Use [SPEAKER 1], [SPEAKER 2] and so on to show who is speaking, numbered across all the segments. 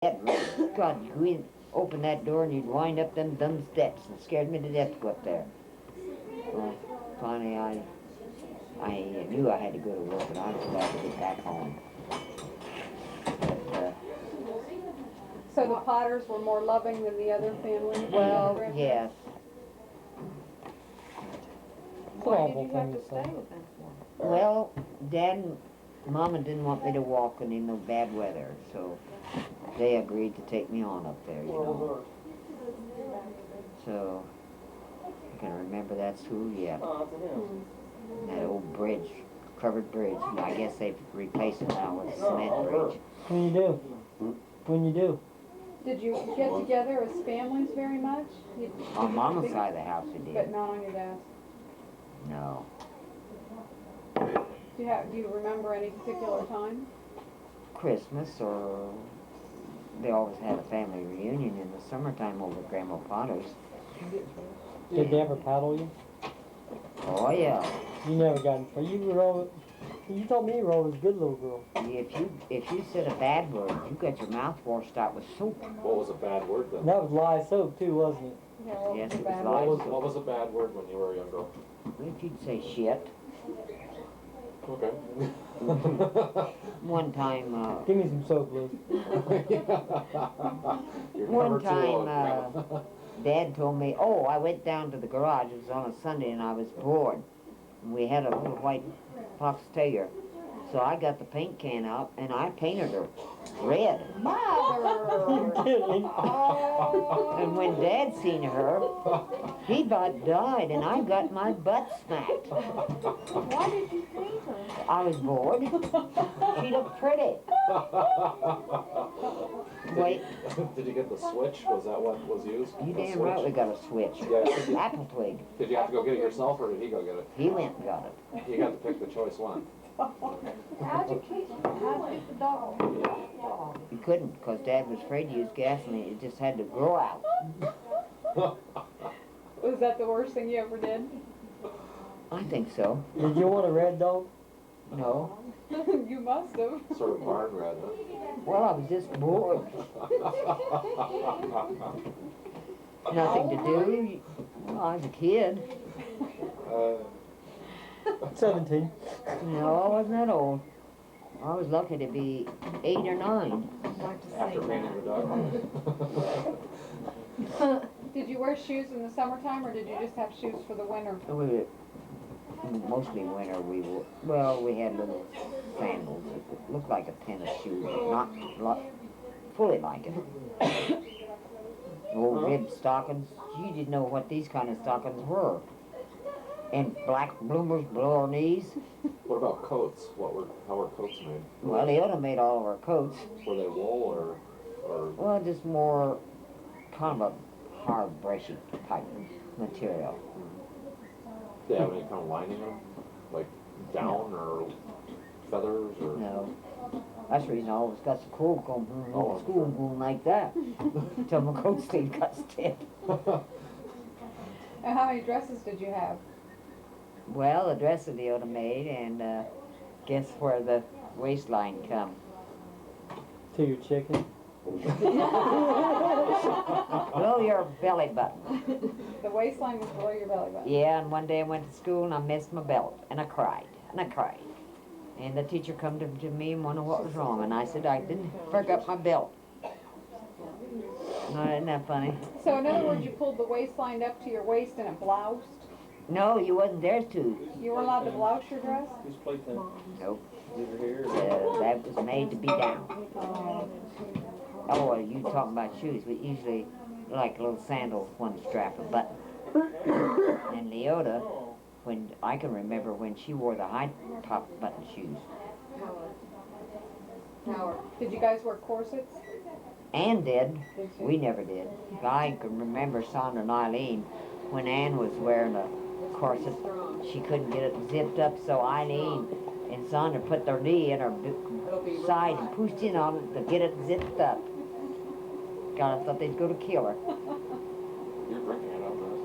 [SPEAKER 1] God, you go in, open that door and you'd wind up them dumb steps and scared me to death to go up there. Well, finally I knew I had to go to work and I was glad to get back home. But,
[SPEAKER 2] So the Potters were more loving than the other family?
[SPEAKER 1] well, yes.
[SPEAKER 2] Why did you have to stay with them?
[SPEAKER 1] Well, Dad and Mama didn't want me to walk in no bad weather, so they agreed to take me on up there, you know. So, I can remember that school yet. That old bridge, covered bridge. I guess they've replaced it now with a cement bridge.
[SPEAKER 3] When you do? When you do?
[SPEAKER 2] Did you get together as families very much?
[SPEAKER 1] On Mama's side of the house we did.
[SPEAKER 2] But not on your dad's?
[SPEAKER 1] No.
[SPEAKER 2] Do you remember any particular time?
[SPEAKER 1] Christmas, or they always had a family reunion in the summertime over at Grandma Potter's.
[SPEAKER 3] Did they ever paddle you?
[SPEAKER 1] Oh yeah.
[SPEAKER 3] You never got in trouble. You told me you were always a good little girl.
[SPEAKER 1] If you said a bad word, you got your mouth washed out with soap.
[SPEAKER 4] What was a bad word then?
[SPEAKER 3] That was lye soap too, wasn't it?
[SPEAKER 2] Yeah, what
[SPEAKER 1] Yes,
[SPEAKER 2] was
[SPEAKER 1] it
[SPEAKER 2] the
[SPEAKER 1] was
[SPEAKER 2] bad
[SPEAKER 1] like-
[SPEAKER 2] word?
[SPEAKER 4] What was a bad word when you were younger?
[SPEAKER 1] If you'd say shit.
[SPEAKER 4] Okay.
[SPEAKER 1] One time,
[SPEAKER 3] Give me some soap, Liz.
[SPEAKER 4] You're
[SPEAKER 1] One
[SPEAKER 4] never too
[SPEAKER 1] time,
[SPEAKER 4] old, Grandma.
[SPEAKER 1] Dad told me, oh, I went down to the garage, it was on a Sunday and I was bored. And we had a little white fox terrier. So I got the paint can out and I painted her red.
[SPEAKER 2] Mother!
[SPEAKER 3] Kidding.
[SPEAKER 2] Oh.
[SPEAKER 1] And when Dad seen her, he about died and I got my butt smacked.
[SPEAKER 2] Why did you paint her?
[SPEAKER 1] I was bored. She looked pretty. Wait,
[SPEAKER 4] Did you get the switch? Was that what was used?
[SPEAKER 1] you
[SPEAKER 4] The
[SPEAKER 1] damn
[SPEAKER 4] switch?
[SPEAKER 1] right we got a switch.
[SPEAKER 4] Yeah, did you,
[SPEAKER 1] Apple twig.
[SPEAKER 4] did you have to go get it yourself, or did he go get it?
[SPEAKER 1] He went and got it.
[SPEAKER 4] You got to pick the choice one.
[SPEAKER 2] How'd you keep the dog?
[SPEAKER 1] You couldn't, because Dad was afraid to use gasoline. It just had to grow out.
[SPEAKER 2] Was that the worst thing you ever did?
[SPEAKER 1] I think so.
[SPEAKER 3] Did you want a red dog?
[SPEAKER 1] No.
[SPEAKER 2] You must have.
[SPEAKER 4] Sort of barn red, huh?
[SPEAKER 1] Well, I was just bored. Nothing to do. I was a kid.
[SPEAKER 4] Uh,
[SPEAKER 3] 17.
[SPEAKER 1] No, I wasn't that old. I was lucky to be 8 or 9.
[SPEAKER 4] after painting the dog.
[SPEAKER 2] Did you wear shoes in the summertime, or did you just have shoes for the winter?
[SPEAKER 1] We were, mostly winter we were, well, we had little sandals. It looked like a tennis shoe, but not fully like it. Old rib stockings. You didn't know what these kind of stockings were. And black bloomers below our knees.
[SPEAKER 4] What about coats? How were coats made?
[SPEAKER 1] Well, Leota made all of our coats.
[SPEAKER 4] Were they wool or?
[SPEAKER 1] Well, just more kind of a hard, brushy type material.
[SPEAKER 4] Did they have any kind of lining on them? Like down or feathers or?
[SPEAKER 1] No. That's the reason I always got so cold going
[SPEAKER 4] Oh,
[SPEAKER 1] to school going like that. Till my coat sleeve got stiff.
[SPEAKER 2] And how many dresses did you have?
[SPEAKER 1] Well, the dress that Leota made, and guess where the waistline come?
[SPEAKER 3] To your chicken.
[SPEAKER 1] Below your belly button.
[SPEAKER 2] The waistline was below your belly button.
[SPEAKER 1] Yeah, and one day I went to school and I missed my belt, and I cried, and I cried. And the teacher come to me and wondered what was wrong, and I said I didn't forget my belt. No, isn't that funny?
[SPEAKER 2] So in other words, you pulled the waistline up to your waist and it bloused?
[SPEAKER 1] No, you wasn't there to.
[SPEAKER 2] You weren't allowed to blouse your dress?
[SPEAKER 1] Nope. That was made to be down. Oh, well, you talking about shoes. We usually like little sandals, one strap a button. And Leota, when I can remember when she wore the high top button shoes.
[SPEAKER 2] Did you guys wear corsets?
[SPEAKER 1] Ann did. We never did. I can remember Sandra and Eileen when Ann was wearing a corset. She couldn't get it zipped up, so Eileen and Sandra put their knee in her side and pushed in on it to get it zipped up. God, I thought they'd go to kill her.
[SPEAKER 4] You're bringing it up, man.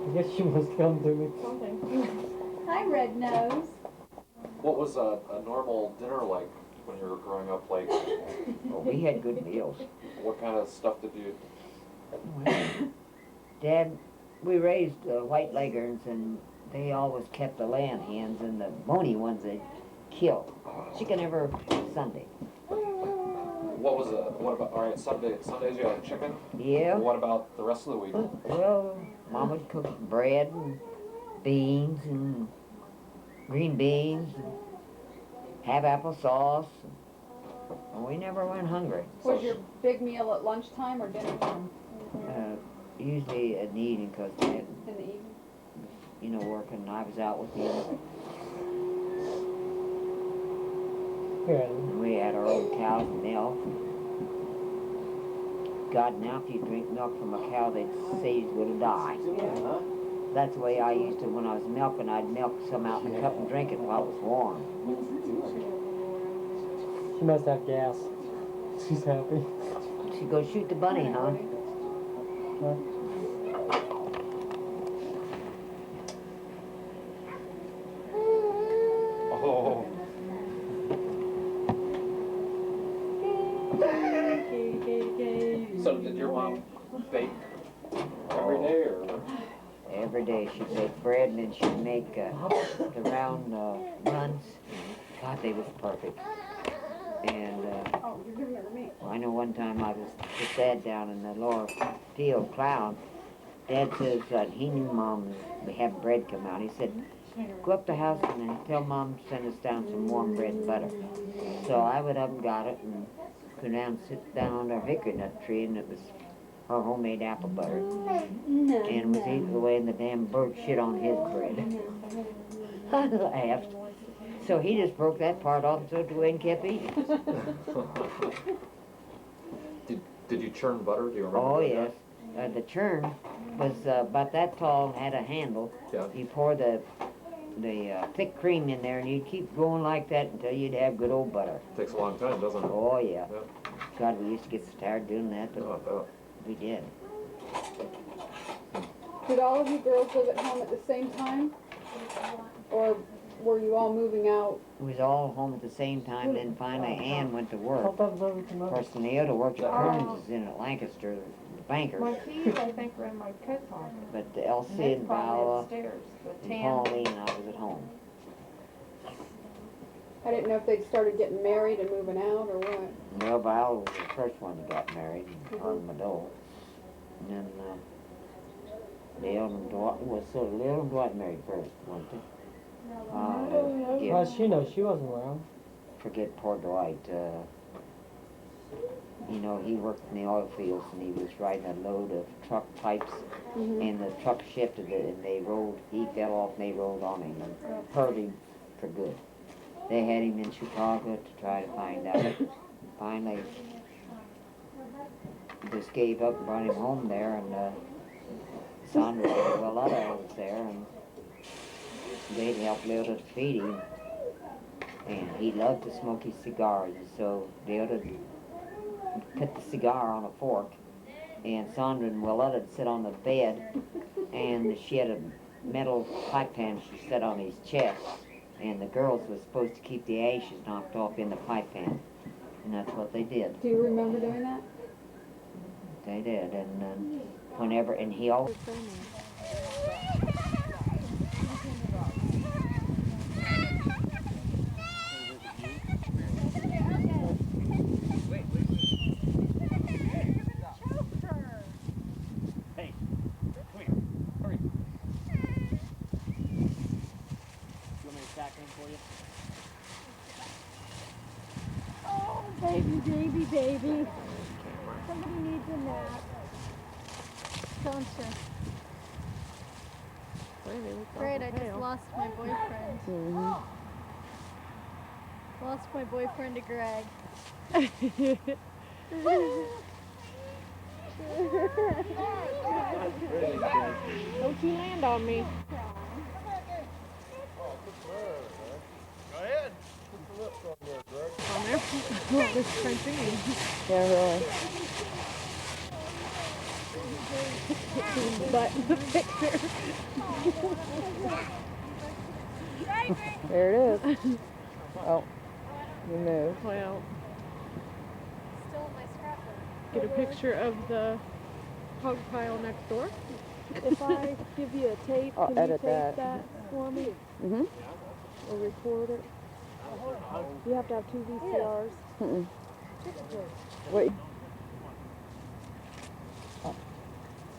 [SPEAKER 3] I guess she must come to me.
[SPEAKER 2] Hi, Red Nose.
[SPEAKER 4] What was a normal dinner like when you were growing up? Like,
[SPEAKER 1] Oh, we had good meals.
[SPEAKER 4] what kind of stuff did you?
[SPEAKER 1] Dad, we raised white leghorns, and they always kept the lamb hens, and the bony ones they killed. Chicken every Sunday.
[SPEAKER 4] What was what about? All right, Sundays you had chicken.
[SPEAKER 1] Yeah.
[SPEAKER 4] What about the rest of the week?
[SPEAKER 1] Well, Mom would cook bread and beans and green beans, and have applesauce. And we never went hungry.
[SPEAKER 2] Was your big meal at lunchtime or dinner time
[SPEAKER 1] Usually in the evening, because Dad,
[SPEAKER 2] in the evening?
[SPEAKER 1] you know, working. I was out with him.
[SPEAKER 3] Yeah.
[SPEAKER 1] And we had our own cows and milk. God, now if you drink milk from a cow, they'd say he's gonna die. That's the way I used to when I was milking. I'd milk some out in a cup and drink it while it was warm.
[SPEAKER 3] She must have gas. She's happy.
[SPEAKER 1] She'd go shoot the bunny, huh?
[SPEAKER 3] Huh?
[SPEAKER 4] Oh. So did your mom bake every day, or?
[SPEAKER 1] Every day she'd make bread, and then she'd make the round buns. God, they was perfect. And
[SPEAKER 2] Oh, you're giving it to me.
[SPEAKER 1] I know one time I was with Dad down in the lower field plowing. Dad says he knew Mom would have bread come out. He said, go up the house and then tell Mom to send us down some warm bread and butter. So I went up and got it and go down and sit down under a hickory nut tree, and it was her homemade apple butter. And was eating away, and the damn bird shit on his bread. I laughed. So he just broke that part off and threw it away and kept eating.
[SPEAKER 4] Did you churn butter? Do you remember?
[SPEAKER 1] Oh,
[SPEAKER 4] doing
[SPEAKER 1] yes. The churn was about that tall, had a handle.
[SPEAKER 4] Yeah.
[SPEAKER 1] You pour the thick cream in there, and you'd keep going like that until you'd have good old butter.
[SPEAKER 4] Takes a long time, doesn't it?
[SPEAKER 1] Oh, yeah.
[SPEAKER 4] Yeah.
[SPEAKER 1] God, we used to get so tired doing that, but
[SPEAKER 4] No, I bet.
[SPEAKER 1] we did.
[SPEAKER 2] Did all of you girls live at home at the same time? Or were you all moving out?
[SPEAKER 1] We was all home at the same time, then finally Ann went to work.
[SPEAKER 3] Sometimes everything
[SPEAKER 1] Of
[SPEAKER 3] else.
[SPEAKER 1] course, Neota worked at Kearns in Lancaster, the bankers.
[SPEAKER 5] My keys, I think, are in my coat pocket.
[SPEAKER 1] But Elsie
[SPEAKER 5] They're
[SPEAKER 1] and
[SPEAKER 5] probably
[SPEAKER 1] Vala
[SPEAKER 5] upstairs. The
[SPEAKER 1] and
[SPEAKER 5] tan.
[SPEAKER 1] Pauline and I was at home.
[SPEAKER 2] I didn't know if they'd started getting married and moving out or what.
[SPEAKER 1] Well, Val was the first one that got married, on Mado. And then Dale and Dwight, Dale and Dwight married first, weren't they?
[SPEAKER 3] Well, she knows she wasn't around.
[SPEAKER 1] Forget poor Dwight. You know, he worked in the oil fields, and he was riding a load of truck pipes, and the truck shifted it, and they rolled, he fell off, and they rolled on him and hurt him for good. They had him in Chicago to try to find out. Finally, just gave up and brought him home there, and Sandra Willetta was there, and they'd help Leota feed him. And he loved to smoke his cigars, and so Leota put the cigar on a fork, and Sandra and Willetta would sit on the bed, and she had a metal pipe pan she set on his chest, and the girls were supposed to keep the ashes knocked off in the pipe pan, and that's what they did.
[SPEAKER 2] Do you remember doing that?
[SPEAKER 1] They did, and whenever, and he always.
[SPEAKER 6] Baby. Somebody needs a nap. Don't you? Great, I just lost my boyfriend. Lost my boyfriend to Greg.
[SPEAKER 5] Don't you land on me. On there? Look, this Francine.
[SPEAKER 6] Yeah, really.
[SPEAKER 5] Butt in the picture.
[SPEAKER 6] There it is. Oh.
[SPEAKER 7] Remove.
[SPEAKER 5] Well,
[SPEAKER 6] Still my scrapbook.
[SPEAKER 5] get a picture of the hog pile next door.
[SPEAKER 7] If I give you a tape,
[SPEAKER 3] I'll
[SPEAKER 7] can you
[SPEAKER 3] edit
[SPEAKER 7] tape
[SPEAKER 3] that.
[SPEAKER 7] for me?
[SPEAKER 3] Mhm.
[SPEAKER 7] Or record it? You have to have 2 VCRs.
[SPEAKER 3] Mm-mm. Wait.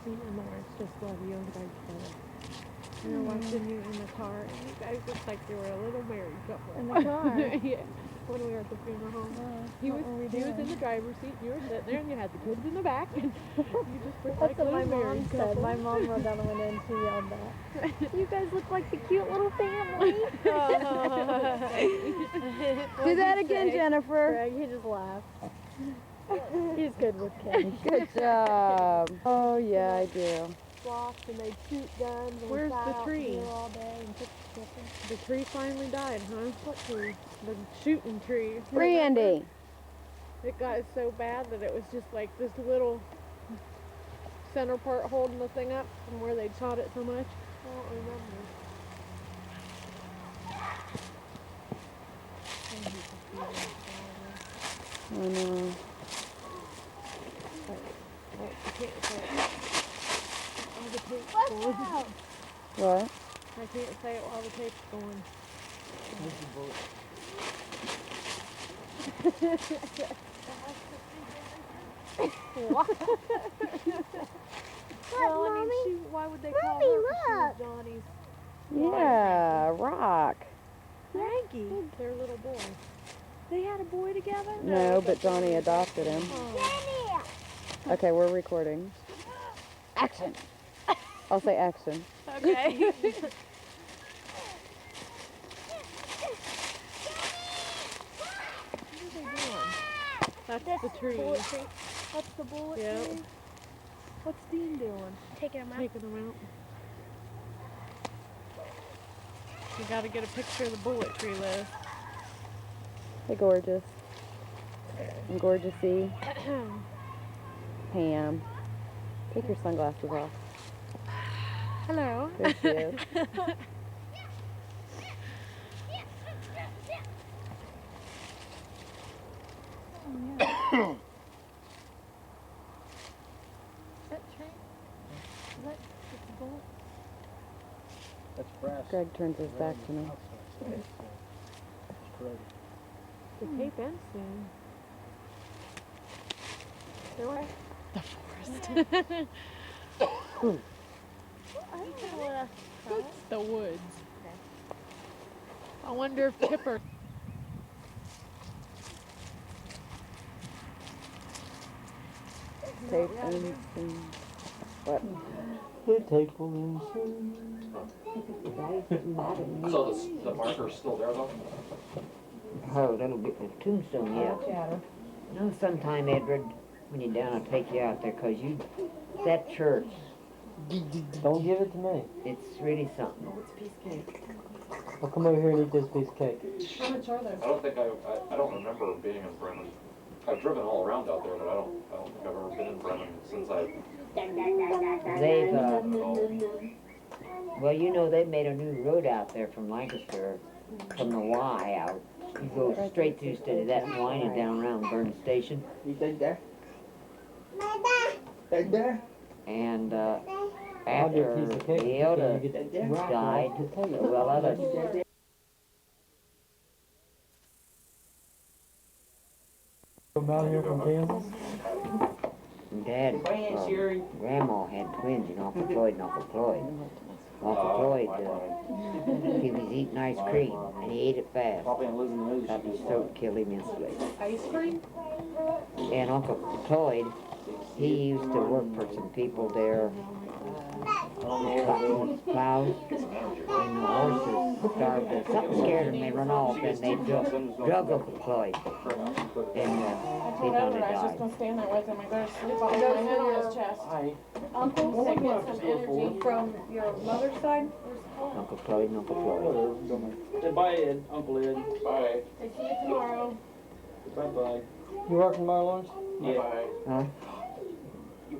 [SPEAKER 5] See, and Lawrence just love you guys together. We were watching you in the car, and you guys looked like you were a little married couple.
[SPEAKER 7] In the car?
[SPEAKER 5] Yeah, when we were at the funeral home. He was in the driver's seat, and you were sitting there, and you had the kids in the back, and you just looked like
[SPEAKER 7] That's
[SPEAKER 5] a
[SPEAKER 7] what my
[SPEAKER 5] little
[SPEAKER 7] mom
[SPEAKER 5] married
[SPEAKER 7] said.
[SPEAKER 5] couple.
[SPEAKER 7] My mom rode down the window and she yelled that. You guys look like the cute little family. Do that again, Jennifer. Greg, he just laughed. He's good with kids.
[SPEAKER 3] Good job. Oh yeah, I do.
[SPEAKER 7] Flocked and they'd shoot guns and
[SPEAKER 5] Where's
[SPEAKER 7] we sat
[SPEAKER 5] the
[SPEAKER 7] out
[SPEAKER 5] tree?
[SPEAKER 7] here all day and took pictures.
[SPEAKER 5] The tree finally died, huh?
[SPEAKER 7] What tree?
[SPEAKER 5] The shooting tree.
[SPEAKER 3] Randy.
[SPEAKER 5] It got so bad that it was just like this little center part holding the thing up from where they shot it so much.
[SPEAKER 7] I don't remember.
[SPEAKER 3] I know.
[SPEAKER 5] Oh, I can't say it. All the tape's going.
[SPEAKER 3] What?
[SPEAKER 5] I can't say it while the tape's going.
[SPEAKER 7] Well, I mean, why would they call her? 'Cause she was Johnny's
[SPEAKER 3] Yeah, rock.
[SPEAKER 7] Frankie.
[SPEAKER 5] Their little boy.
[SPEAKER 7] They had a boy together?
[SPEAKER 3] No, but Johnny adopted him.
[SPEAKER 7] Oh.
[SPEAKER 3] Okay, we're recording. Action. I'll say action.
[SPEAKER 7] Okay.
[SPEAKER 5] That's the tree.
[SPEAKER 7] Bullet tree. That's the bullet
[SPEAKER 5] Yep.
[SPEAKER 7] tree. What's Dean doing?
[SPEAKER 6] Taking them out.
[SPEAKER 5] Taking them out. You gotta get a picture of the bullet tree, Liz.
[SPEAKER 3] Hey, gorgeous. And gorgeousy. Pam. Take your sunglasses off.
[SPEAKER 5] Hello.
[SPEAKER 3] There she is.
[SPEAKER 7] That tree? Is that just a bullet?
[SPEAKER 8] That's brass.
[SPEAKER 3] Greg turns his back to me.
[SPEAKER 5] The tape ends soon. The woods. I wonder if Tipper.
[SPEAKER 3] Tape and soon. What?
[SPEAKER 8] The tape will end soon.
[SPEAKER 4] So the marker's still there though?
[SPEAKER 1] Oh, that'll be the tombstone, yeah. No, sometime, Edward, when you're down, I'll take you out there, 'cause that church,
[SPEAKER 3] Don't give it to me.
[SPEAKER 1] it's really something.
[SPEAKER 3] I'll come over here and eat this piece of cake.
[SPEAKER 5] How much are they?
[SPEAKER 4] I don't think I don't remember being in Bremen. I've driven all around out there, but I don't think I've ever been in Bremen since I.
[SPEAKER 1] They've, well, you know, they've made a new road out there from Lancaster, from the Y out. You go straight through instead of that and winding down around Burn Station.
[SPEAKER 8] You think there? Right there?
[SPEAKER 1] And,
[SPEAKER 3] I'll do a
[SPEAKER 1] after
[SPEAKER 3] piece of cake.
[SPEAKER 1] Leota
[SPEAKER 3] You get that
[SPEAKER 1] died, well, others,
[SPEAKER 3] Come out here from Kansas.
[SPEAKER 1] Dad, Grandma had twins, and Uncle Floyd and Uncle Floyd. Uncle Floyd, he was eating ice cream, and he ate it fast.
[SPEAKER 8] Probably in losing the news.
[SPEAKER 1] Got his throat killed him instantly.
[SPEAKER 5] Ice cream?
[SPEAKER 1] And Uncle Floyd, he used to work for some people there, cutting plows, and the horses started, something scared them, they run off, and they drug Uncle Floyd. And he finally died.
[SPEAKER 5] stand there with him and go to sleep. I'll put my head on his chest.
[SPEAKER 2] Uncle, to get some energy from your mother's side?
[SPEAKER 1] Uncle Floyd and Uncle Floyd.
[SPEAKER 8] Say bye, Ed. Uncle Ed.
[SPEAKER 4] Bye.
[SPEAKER 5] See you tomorrow.
[SPEAKER 8] Bye-bye.
[SPEAKER 3] You working tomorrow, Lawrence?
[SPEAKER 8] Yeah.
[SPEAKER 1] Huh?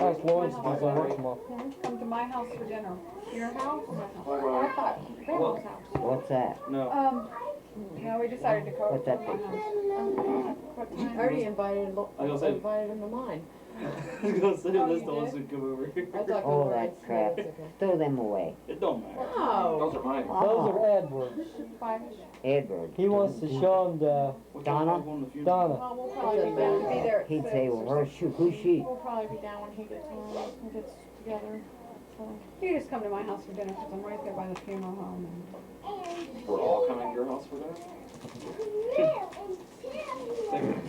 [SPEAKER 3] Ask Lawrence if he's gonna work tomorrow.
[SPEAKER 2] Come to my house for dinner.
[SPEAKER 5] Your house?
[SPEAKER 8] Bye-bye.
[SPEAKER 5] Grandma's house.
[SPEAKER 1] What's that?
[SPEAKER 8] No.
[SPEAKER 2] No, we decided to go.
[SPEAKER 1] What's that picture?
[SPEAKER 2] What
[SPEAKER 7] I
[SPEAKER 2] time?
[SPEAKER 7] already invited,
[SPEAKER 8] I was gonna say-
[SPEAKER 7] invited him to mine.
[SPEAKER 8] I was gonna say,
[SPEAKER 2] Oh,
[SPEAKER 8] this
[SPEAKER 2] you
[SPEAKER 8] the ones
[SPEAKER 2] did?
[SPEAKER 8] that come over here.
[SPEAKER 7] I thought
[SPEAKER 1] Oh,
[SPEAKER 7] you were
[SPEAKER 1] that's
[SPEAKER 7] right.
[SPEAKER 1] crap.
[SPEAKER 7] That's okay.
[SPEAKER 1] Throw them away.
[SPEAKER 8] It don't matter.
[SPEAKER 7] No.
[SPEAKER 4] Those are mine.
[SPEAKER 3] Those are Edward's.
[SPEAKER 2] Five-ish.
[SPEAKER 1] Edward.
[SPEAKER 3] He wants to show them to
[SPEAKER 8] What
[SPEAKER 1] Donna?
[SPEAKER 8] time are we going to the funeral?
[SPEAKER 3] Donna.
[SPEAKER 5] Well, we'll
[SPEAKER 7] It
[SPEAKER 5] probably
[SPEAKER 7] doesn't
[SPEAKER 5] be down.
[SPEAKER 2] To be there at
[SPEAKER 1] He'd
[SPEAKER 2] 6
[SPEAKER 1] say,
[SPEAKER 2] or
[SPEAKER 1] well, who's she?
[SPEAKER 5] We'll probably be down when he gets home and gets together. So.
[SPEAKER 2] You just come to my house for dinner because I'm right there by the funeral home.
[SPEAKER 4] We're all coming to your house for dinner?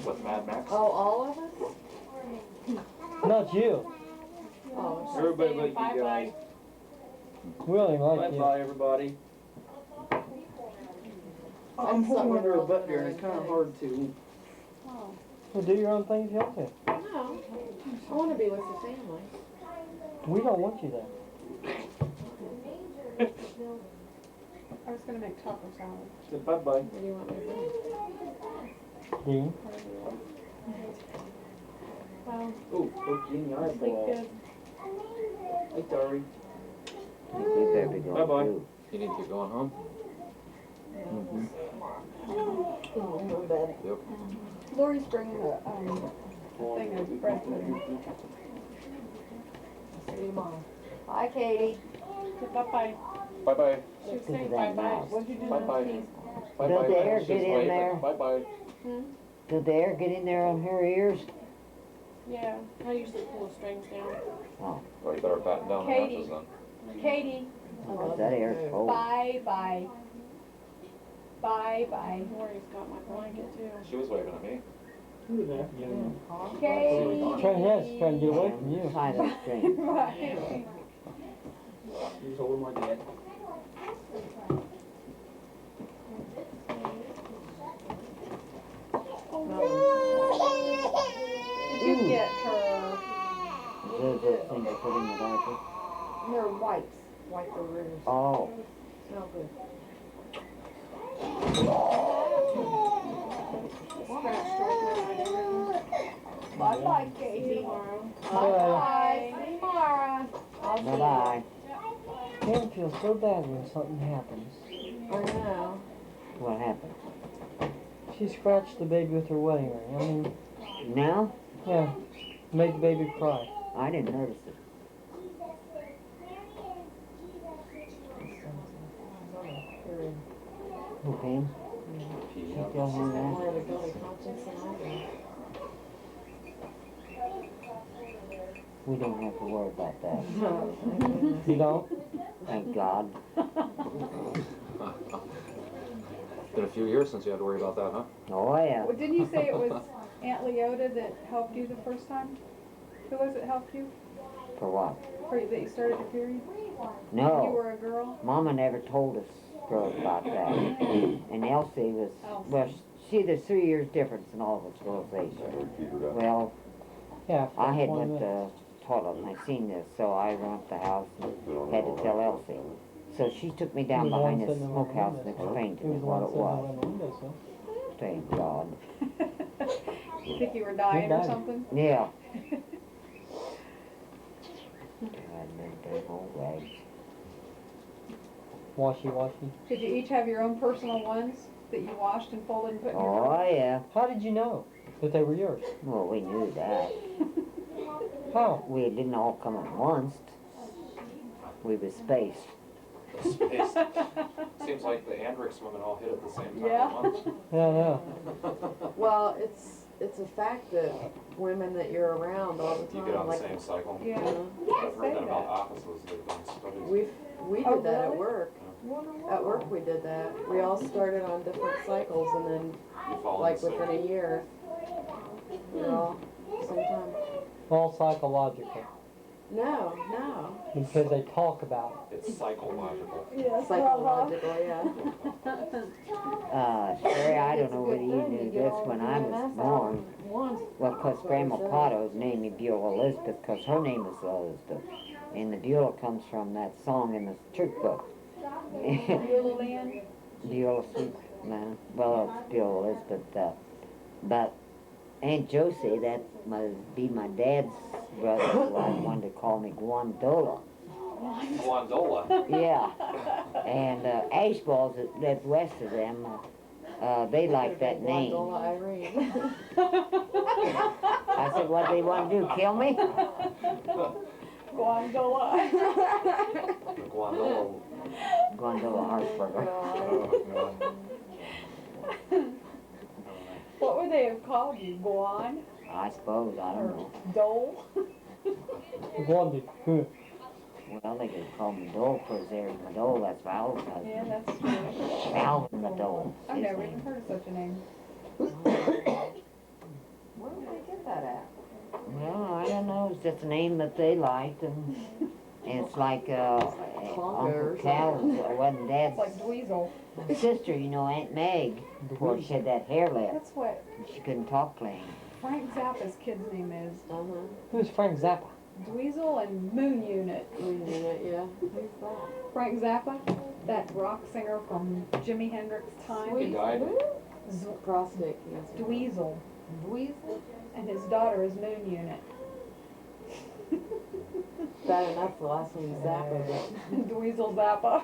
[SPEAKER 4] With Mad Max?
[SPEAKER 7] Oh, all of us?
[SPEAKER 3] Not you.
[SPEAKER 7] Oh,
[SPEAKER 8] Everybody but
[SPEAKER 5] Bye
[SPEAKER 8] you
[SPEAKER 5] bye.
[SPEAKER 8] guys.
[SPEAKER 3] We only like
[SPEAKER 8] Bye
[SPEAKER 3] you.
[SPEAKER 8] bye, everybody. I'm holding under a butt here and it's kinda hard to.
[SPEAKER 2] Oh.
[SPEAKER 3] Well, do your own thing if you want to.
[SPEAKER 7] no. I want to be with the family.
[SPEAKER 3] We don't want you there.
[SPEAKER 2] I was gonna make taco salad.
[SPEAKER 8] Say bye bye.
[SPEAKER 7] What do you want me to do?
[SPEAKER 3] Dean.
[SPEAKER 5] Well,
[SPEAKER 8] Oh, poke you in the
[SPEAKER 5] sleep
[SPEAKER 8] eyeball.
[SPEAKER 5] good.
[SPEAKER 8] Hey, Dory.
[SPEAKER 1] You better be going
[SPEAKER 8] Bye-bye.
[SPEAKER 1] too.
[SPEAKER 4] You need to get going home? Yep.
[SPEAKER 2] Lori's bringing a thing of bread for me.
[SPEAKER 7] See you tomorrow.
[SPEAKER 2] Hi, Katie.
[SPEAKER 5] Bye-bye.
[SPEAKER 4] Bye-bye.
[SPEAKER 5] She was
[SPEAKER 1] Look
[SPEAKER 5] saying
[SPEAKER 1] at that
[SPEAKER 5] bye-bye.
[SPEAKER 1] mouse.
[SPEAKER 5] What'd you do to
[SPEAKER 4] Bye-bye.
[SPEAKER 5] the keys?
[SPEAKER 4] Bye-bye.
[SPEAKER 1] the air
[SPEAKER 4] She's
[SPEAKER 1] get in
[SPEAKER 4] waving.
[SPEAKER 1] there?
[SPEAKER 4] Bye-bye.
[SPEAKER 1] Did the air get in there on her ears?
[SPEAKER 5] Yeah, I usually pull the strings down.
[SPEAKER 4] Well, you better batten down the
[SPEAKER 2] Katie.
[SPEAKER 4] notches then.
[SPEAKER 2] Katie.
[SPEAKER 1] Because that air's cold.
[SPEAKER 2] Bye-bye. Bye-bye.
[SPEAKER 5] Lori's got my blanket too.
[SPEAKER 4] She was waving at me.
[SPEAKER 2] Katie.
[SPEAKER 3] Trying to get away from you.
[SPEAKER 1] Tie that string.
[SPEAKER 2] Bye.
[SPEAKER 8] He's holding my dad.
[SPEAKER 2] Did you get her?
[SPEAKER 1] Those are things you put in the diaper.
[SPEAKER 2] They're wipes.
[SPEAKER 7] Wipe the rooms.
[SPEAKER 1] Oh,
[SPEAKER 7] Smell good.
[SPEAKER 2] Bye-bye, Katie.
[SPEAKER 5] Tomorrow.
[SPEAKER 2] Bye-bye. See you tomorrow.
[SPEAKER 1] bye-bye.
[SPEAKER 3] Pam feels so bad when something happens.
[SPEAKER 7] I know.
[SPEAKER 1] What happened?
[SPEAKER 3] She scratched the baby with her wedding ring. I mean,
[SPEAKER 1] Now?
[SPEAKER 3] yeah, made the baby cry.
[SPEAKER 1] I didn't notice it. Who came? She still hung there?
[SPEAKER 7] More of a guilty conscience than I do.
[SPEAKER 1] We don't have to worry about that.
[SPEAKER 7] No, thank goodness.
[SPEAKER 3] You don't?
[SPEAKER 1] Thank God.
[SPEAKER 4] Been a few years since you had to worry about that, huh?
[SPEAKER 1] Oh, yeah.
[SPEAKER 2] Well, didn't you say it was Aunt Leota that helped you the first time? Who was it helped you?
[SPEAKER 1] For what?
[SPEAKER 2] For that you started your period? You
[SPEAKER 1] No.
[SPEAKER 2] were a girl?
[SPEAKER 1] Mama never told us girls about that. And Elsie was, well, she, there's 3 years difference in all of us girls' age. Well,
[SPEAKER 3] Yeah.
[SPEAKER 1] I had
[SPEAKER 3] one
[SPEAKER 1] went
[SPEAKER 3] minute.
[SPEAKER 1] to toilet and I seen this, so I ran up the house and had to tell Elsie. So she took me
[SPEAKER 3] He
[SPEAKER 1] down
[SPEAKER 3] was the one
[SPEAKER 1] behind the
[SPEAKER 3] sitting on the
[SPEAKER 1] smokehouse and
[SPEAKER 3] window.
[SPEAKER 1] explained to
[SPEAKER 3] He
[SPEAKER 1] me
[SPEAKER 3] was the
[SPEAKER 1] what
[SPEAKER 3] one
[SPEAKER 1] it
[SPEAKER 3] sitting
[SPEAKER 1] was.
[SPEAKER 3] on the window, so.
[SPEAKER 1] Thank God.
[SPEAKER 2] You think you were dying or
[SPEAKER 3] died.
[SPEAKER 2] something?
[SPEAKER 1] Yeah. God, them big old rags.
[SPEAKER 3] Washy.
[SPEAKER 2] Did you each have your own personal ones that you washed and folded and put in your room?
[SPEAKER 1] Oh, yeah.
[SPEAKER 3] How did you know that they were yours?
[SPEAKER 1] Well, we knew that.
[SPEAKER 3] How?
[SPEAKER 1] We didn't all come at once. We was spaced.
[SPEAKER 4] Seems like the Andrix women all hit at the same time
[SPEAKER 2] Yeah.
[SPEAKER 4] at once.
[SPEAKER 3] Yeah.
[SPEAKER 7] Well, it's a fact that women that you're around all the
[SPEAKER 4] You
[SPEAKER 7] time,
[SPEAKER 4] get on the
[SPEAKER 7] like,
[SPEAKER 4] same cycle.
[SPEAKER 2] Yeah.
[SPEAKER 4] I've
[SPEAKER 2] Say
[SPEAKER 4] heard that about
[SPEAKER 2] that.
[SPEAKER 4] offices, they've done studies.
[SPEAKER 7] we
[SPEAKER 2] Oh,
[SPEAKER 7] did that at
[SPEAKER 2] really?
[SPEAKER 7] work. At work we did that. We all started on different cycles and then
[SPEAKER 4] You fall in
[SPEAKER 7] like
[SPEAKER 4] sync.
[SPEAKER 7] within a year, we were all same time.
[SPEAKER 3] All psychological.
[SPEAKER 7] No.
[SPEAKER 3] Because they talk about
[SPEAKER 4] It's psychological.
[SPEAKER 7] Psychological, yeah.
[SPEAKER 1] Sherry, I don't know whether you knew this when I was born. Well, 'cause Grandma Potto named me Beulah Elizabeth, 'cause her name is Elizabeth. And the Beulah comes from that song in the church book.
[SPEAKER 2] Beulah Land?
[SPEAKER 1] Beulah Sweet, man. Well, it's Beulah Elizabeth. But Aunt Josie, that must be my dad's brother, who I wanted to call me Guandola.
[SPEAKER 4] Guandola.
[SPEAKER 1] Yeah. And Ashballs, that's west of them, they like that name.
[SPEAKER 5] Gondola Irene.
[SPEAKER 1] I said, what do they want to do, kill me?
[SPEAKER 2] Gondola.
[SPEAKER 4] Guandolo.
[SPEAKER 1] Gondola Hartsburger.
[SPEAKER 2] What would they have called you? Guan?
[SPEAKER 1] I suppose, I don't know.
[SPEAKER 2] Dole?
[SPEAKER 3] Wanted.
[SPEAKER 1] Well, they could call me Dole, cause there's my Dole, that's Val's
[SPEAKER 2] Yeah,
[SPEAKER 1] husband.
[SPEAKER 2] that's true.
[SPEAKER 1] Alvin the Dole.
[SPEAKER 2] I've
[SPEAKER 1] his
[SPEAKER 2] never
[SPEAKER 1] name.
[SPEAKER 2] even heard of such a name.
[SPEAKER 5] Where did they get that at?
[SPEAKER 1] Well, I don't know, it's just a name that they liked, and it's like, Uncle Cal's, wasn't Dad's
[SPEAKER 2] It's like Dweezil.
[SPEAKER 1] sister, you know, Aunt Meg, before she had that hair left,
[SPEAKER 2] That's what
[SPEAKER 1] and she couldn't talk plain.
[SPEAKER 2] Frank Zappa's kid's name is.
[SPEAKER 3] Who's Frank Zappa?
[SPEAKER 2] Dweezil and Moon Unit.
[SPEAKER 5] Yeah.
[SPEAKER 2] Frank Zappa, that rock singer from Jimi Hendrix's time.
[SPEAKER 4] He died.
[SPEAKER 5] Prostate cancer.
[SPEAKER 2] Dweezil.
[SPEAKER 5] Dweezil?
[SPEAKER 2] And his daughter is Moon Unit.
[SPEAKER 5] Bad enough the last one was Zappa, but
[SPEAKER 2] Dweezil Zappa.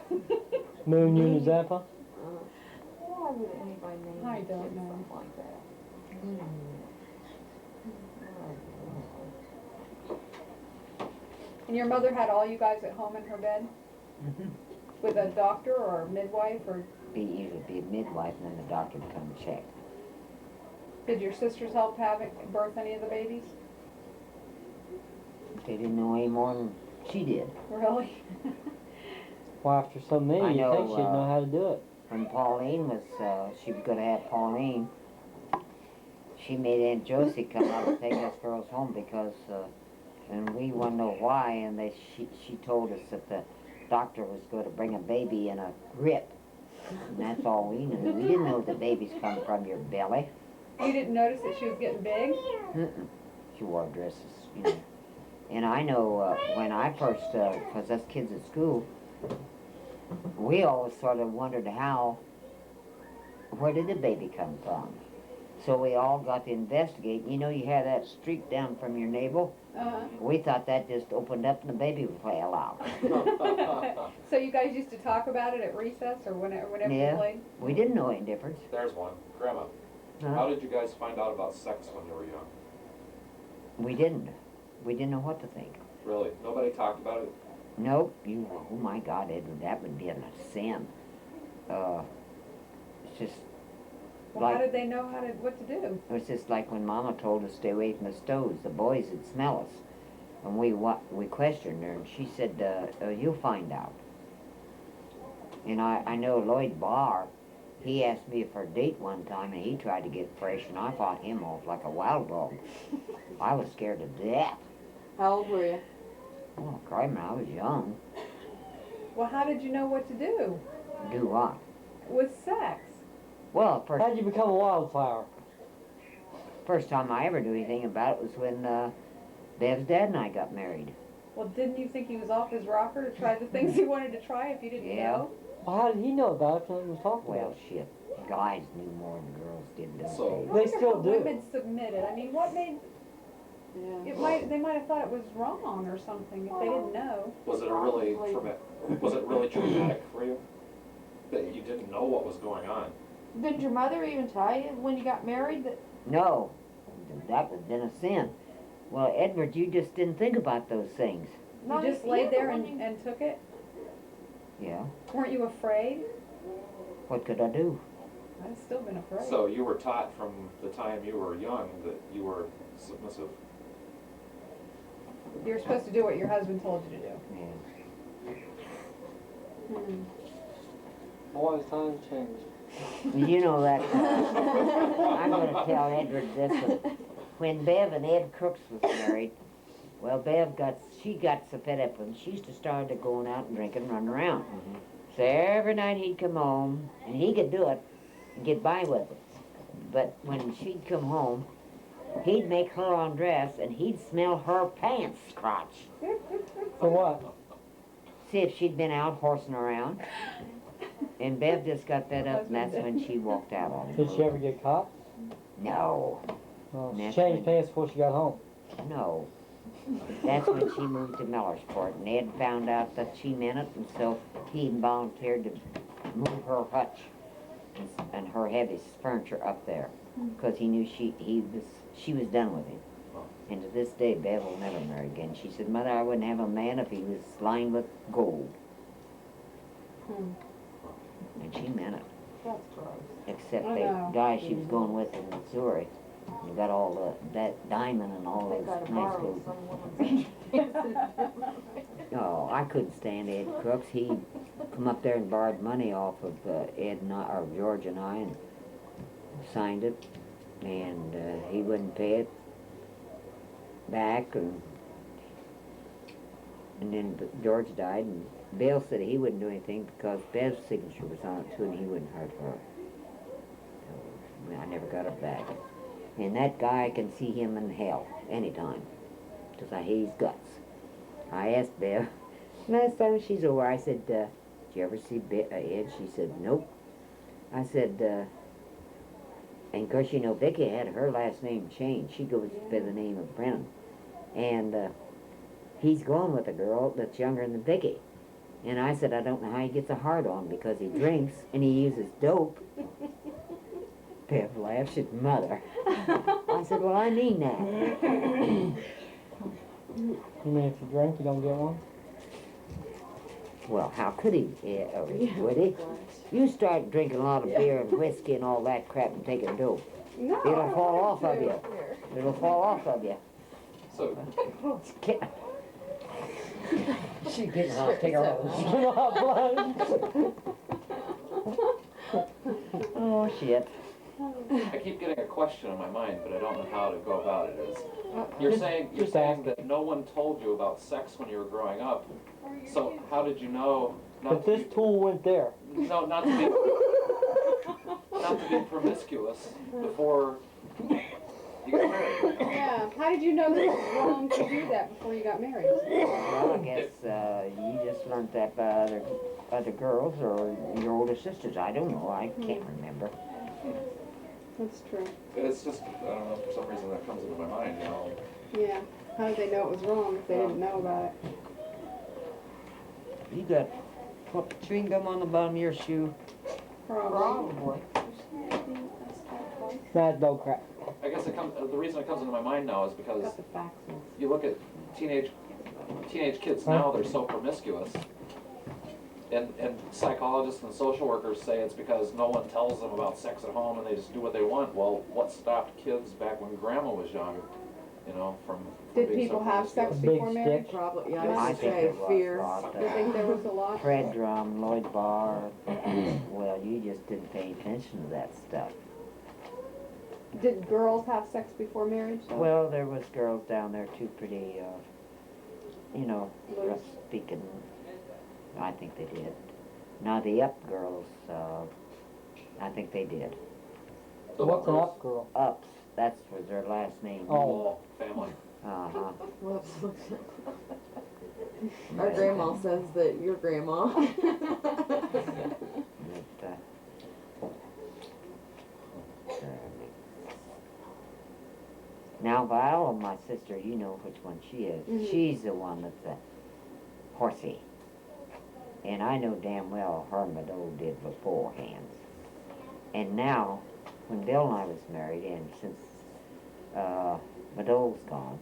[SPEAKER 3] Moon Unit Zappa?
[SPEAKER 5] why would anybody name
[SPEAKER 2] I
[SPEAKER 5] their
[SPEAKER 2] don't
[SPEAKER 5] kid
[SPEAKER 2] know.
[SPEAKER 5] something like that?
[SPEAKER 2] And your mother had all you guys at home in her bed?
[SPEAKER 1] Mhm.
[SPEAKER 2] With a doctor or a midwife, or
[SPEAKER 1] Usually be a midwife, and then the doctor would come check.
[SPEAKER 2] did your sisters help birth any of the babies?
[SPEAKER 1] They didn't know any more than she did.
[SPEAKER 2] Really?
[SPEAKER 3] Well, after so many,
[SPEAKER 1] I
[SPEAKER 3] you
[SPEAKER 1] know,
[SPEAKER 3] think she'd know how to do it.
[SPEAKER 1] When Pauline was, she was gonna have Pauline, she made Aunt Josie come up and take us girls home because, and we wanna know why, and she told us that the doctor was gonna bring a baby in a grip. And that's all we knew. We didn't know the babies come from your belly.
[SPEAKER 2] You didn't notice that she was getting big?
[SPEAKER 1] Mm-mm. She wore dresses, you know. And I know, when I first, cause us kids at school, we always sort of wondered where did the baby come from? So we all got to investigate. You know, you had that streak down from your navel. We thought that just opened up and the baby fell out.
[SPEAKER 2] So you guys used to talk about it at recess or whenever
[SPEAKER 1] Yeah.
[SPEAKER 2] you played?
[SPEAKER 1] We didn't know any difference.
[SPEAKER 4] There's one. Grandma,
[SPEAKER 1] Huh?
[SPEAKER 4] how did you guys find out about sex when you were young?
[SPEAKER 1] We didn't. We didn't know what to think.
[SPEAKER 4] Really? Nobody talked about it?
[SPEAKER 1] Nope. Oh my God, Edward, that would be a sin. It's just
[SPEAKER 2] Well, how
[SPEAKER 1] like,
[SPEAKER 2] did they know what to do?
[SPEAKER 1] it was just like when Mama told us to stay away from the stoves. The boys would smell us. And we questioned her, and she said, you'll find out. And I know Lloyd Barr, he asked me for a date one time, and he tried to get fresh, and I fought him off like a wild dog. I was scared to death.
[SPEAKER 5] How old were you?
[SPEAKER 1] Oh, crime, I was young.
[SPEAKER 2] Well, how did you know what to do
[SPEAKER 1] Do what?
[SPEAKER 2] with sex?
[SPEAKER 1] Well,
[SPEAKER 3] How'd you become a wildflower?
[SPEAKER 1] first time I ever knew anything about it was when Bev's dad and I got married.
[SPEAKER 2] Well, didn't you think he was off his rocker to try the things he wanted to try if you didn't
[SPEAKER 1] Yeah.
[SPEAKER 2] know?
[SPEAKER 3] Well, how did he know about it until he was talking
[SPEAKER 1] Well,
[SPEAKER 3] about
[SPEAKER 1] shit, guys knew more than girls did, don't
[SPEAKER 4] So-
[SPEAKER 2] I
[SPEAKER 3] They
[SPEAKER 2] wonder
[SPEAKER 3] still
[SPEAKER 2] how
[SPEAKER 3] do.
[SPEAKER 2] Women submitted. I mean, what made
[SPEAKER 5] Yeah.
[SPEAKER 2] they might have thought it was wrong or something if they didn't know.
[SPEAKER 4] Was it really traumatic for you? That you didn't know what was going on?
[SPEAKER 5] Did your mother even tell you when you got married that?
[SPEAKER 1] No, that would have been a sin. Well, Edward, you just didn't think about those things.
[SPEAKER 2] You just laid there and took it?
[SPEAKER 1] Yeah,
[SPEAKER 2] Weren't you afraid?
[SPEAKER 1] what could I do?
[SPEAKER 2] I've still been afraid.
[SPEAKER 4] So you were taught from the time you were young that you were submissive.
[SPEAKER 2] You're supposed to do what your husband told you to do.
[SPEAKER 1] Yeah.
[SPEAKER 3] Boys, times change.
[SPEAKER 1] You know that, I'm gonna tell Edward this, when Bev and Ed Crooks was married, well, she got so fed up and she used to start to going out and drinking and running around. So every night he'd come home, and he could do it and get by with it. But when she'd come home, he'd make her undress and he'd smell her pants crotch.
[SPEAKER 3] For what?
[SPEAKER 1] See if she'd been out horsing around. And Bev just got fed up, and that's when she walked out on him.
[SPEAKER 3] Did she ever get caught?
[SPEAKER 1] No,
[SPEAKER 3] Well, she
[SPEAKER 1] Next
[SPEAKER 3] changed
[SPEAKER 1] week.
[SPEAKER 3] pants before she got home.
[SPEAKER 1] no. That's when she moved to Millersport, and Ed found out that she meant it, and so he volunteered to move her hutch. and her have his furniture up there, because he knew she was done with him. And to this day, Bev will never marry again. She said, Mother, I wouldn't have a man if he was lined with gold. And she meant it.
[SPEAKER 2] That's gross.
[SPEAKER 1] Except
[SPEAKER 2] I
[SPEAKER 1] the
[SPEAKER 2] know.
[SPEAKER 1] guy she was going with in Missouri, he got all that diamond and all those nice gold. Oh, I couldn't stand Ed Crooks. He come up there and borrowed money off of Ed and I, or George and I, and signed it, and he wouldn't pay it back, and then George died, and Bill said he wouldn't do anything because Bev's signature was on it too, and he wouldn't hurt her. So, I never got it back. And that guy, I can see him in hell anytime, because I hate his guts. I asked Bev, last time she's over, I said, did you ever see Ed? She said, nope. I said, and of course, you know, Vicky had her last name changed. She goes by the name of Brennan. And he's going with a girl that's younger than Vicky. And I said, I don't know how he gets a hard on because he drinks and he uses dope. Bev laughed, she's Mother. I said, well, I mean that.
[SPEAKER 3] You mean if you drink, you don't get one?
[SPEAKER 1] Well, how could he, would he? You start drinking a lot of beer and whiskey and all that crap and taking dope.
[SPEAKER 2] No,
[SPEAKER 1] It'll
[SPEAKER 2] I
[SPEAKER 1] fall
[SPEAKER 2] don't
[SPEAKER 1] off of
[SPEAKER 2] want
[SPEAKER 1] you.
[SPEAKER 2] to.
[SPEAKER 1] It'll fall off of you.
[SPEAKER 4] So,
[SPEAKER 1] She's getting off, take her Oh, shit.
[SPEAKER 4] I keep getting a question in my mind, but I don't know how to go about it. You're
[SPEAKER 3] Just-
[SPEAKER 4] saying
[SPEAKER 3] just ask
[SPEAKER 4] that no one told you about sex when you were growing up. So how did you know
[SPEAKER 3] But this tool went there.
[SPEAKER 4] not to be promiscuous before you got married?
[SPEAKER 2] Yeah, how did you know that it was wrong to do that before you got married?
[SPEAKER 1] Well, I guess you just learned that by other girls or your older sisters. I don't know. I can't remember.
[SPEAKER 2] That's true.
[SPEAKER 4] It's just, I don't know, for some reason that comes into my mind, you know.
[SPEAKER 2] Yeah. How did they know it was wrong if they didn't know about it?
[SPEAKER 1] You got chewing gum on the bottom of your shoe?
[SPEAKER 2] Probably.
[SPEAKER 3] That's dog crap.
[SPEAKER 4] I guess the reason it comes into my mind now is because you look at teenage kids now, they're so promiscuous. And psychologists and social workers say it's because no one tells them about sex at home and they just do what they want. Well, what stopped kids back when grandma was young, you know, from
[SPEAKER 2] Did
[SPEAKER 4] being
[SPEAKER 2] people
[SPEAKER 4] so
[SPEAKER 2] have sex
[SPEAKER 3] A big
[SPEAKER 2] before marriage?
[SPEAKER 3] stick.
[SPEAKER 9] Probably,
[SPEAKER 2] I
[SPEAKER 9] yeah, I
[SPEAKER 1] I
[SPEAKER 9] would
[SPEAKER 1] think
[SPEAKER 9] say
[SPEAKER 1] there was
[SPEAKER 9] fear.
[SPEAKER 1] a lot.
[SPEAKER 2] You think there was a lot?
[SPEAKER 1] Fred Drum, Lloyd Barr. Well, you just didn't pay attention to that stuff.
[SPEAKER 2] Did girls have sex before marriage? though?
[SPEAKER 1] Well, there was girls down there too, pretty, you know,
[SPEAKER 2] Loose.
[SPEAKER 1] rough speaking. I think they did. Now the up girls, I think they did.
[SPEAKER 4] The
[SPEAKER 3] What's an
[SPEAKER 4] girls.
[SPEAKER 3] up girl?
[SPEAKER 1] Ups, that's was their last name.
[SPEAKER 3] Oh.
[SPEAKER 4] Family.
[SPEAKER 1] Uh-huh.
[SPEAKER 9] Whoops. Our grandma says that your grandma.
[SPEAKER 1] But, now Viola, my sister, you know which one she is.
[SPEAKER 2] Mhm.
[SPEAKER 1] She's the one that's a horsey. And I know damn well her and Madole did beforehand. And now, when Bill and I was married, and since Madole's gone,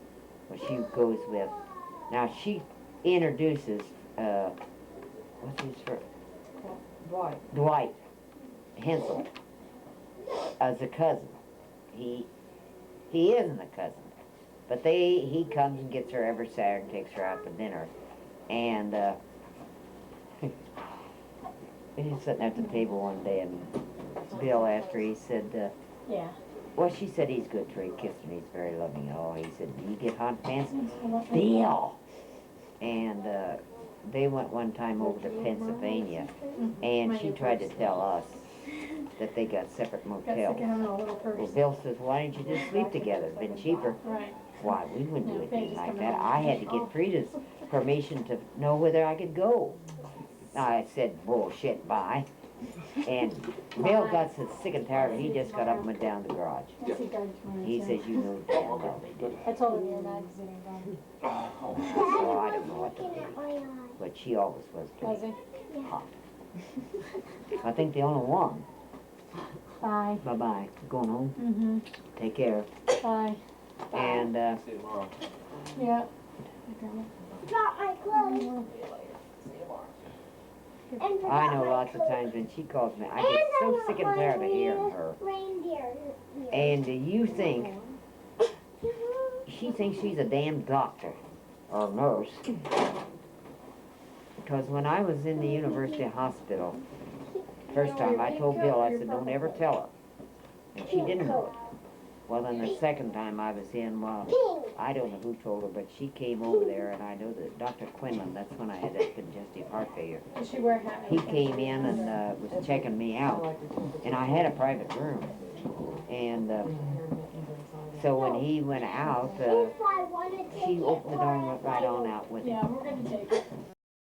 [SPEAKER 1] well, she goes with, now she introduces, what's his first? Dwight Hensel as a cousin. He isn't a cousin, but he comes and gets her every Saturday and takes her out to dinner. And he's sitting at the table one day, and Bill asked her, he said,
[SPEAKER 7] Yeah.
[SPEAKER 1] well, she said he's good to her, he kissed her, he's very loving. Oh, he said, do you get hot pants? Bill! And they went one time over to Pennsylvania, and she tried to tell us that they got separate motels. Well, Bill says, why didn't you just sleep together? It'd been cheaper.
[SPEAKER 7] Right.
[SPEAKER 1] Why, we wouldn't do anything like that. I had to get Frida's permission to know whether I could go. I said, bullshit, bye. And Bill got so sick and tired, he just got up and went down to the garage. He says, you know damn well they did.
[SPEAKER 7] I told him you're not sitting down.
[SPEAKER 1] So I don't know what to do. But she always was
[SPEAKER 7] Was
[SPEAKER 1] pretty
[SPEAKER 7] he?
[SPEAKER 1] hot. I think the only one.
[SPEAKER 7] Bye.
[SPEAKER 1] Bye-bye. Going home?
[SPEAKER 7] Mm-hmm.
[SPEAKER 1] Take care.
[SPEAKER 7] Bye.
[SPEAKER 1] And,
[SPEAKER 4] See you tomorrow.
[SPEAKER 7] Yeah.
[SPEAKER 10] Got my clothes. And
[SPEAKER 1] I
[SPEAKER 10] forgot
[SPEAKER 1] know
[SPEAKER 10] my
[SPEAKER 1] lots of
[SPEAKER 10] coat.
[SPEAKER 1] times when she calls me, I get so sick and tired of hearing her.
[SPEAKER 10] Reindeer.
[SPEAKER 1] And do you think she thinks she's a damn doctor or nurse? Because when I was in the university hospital, first time I told Bill, I said, don't ever tell her. And she didn't know it. Well, then the second time I was in, well, I don't know who told her, but she came over there, and I know that Dr. Quinlan, that's when I had that congestive heart failure.
[SPEAKER 2] Does she wear a hat?
[SPEAKER 1] He came in and was checking me out, and I had a private room. And so when he went out,
[SPEAKER 10] If I wanted to
[SPEAKER 1] she
[SPEAKER 10] get
[SPEAKER 1] opened the door and
[SPEAKER 10] more
[SPEAKER 1] went right on out with him.
[SPEAKER 2] Yeah, we're gonna take it.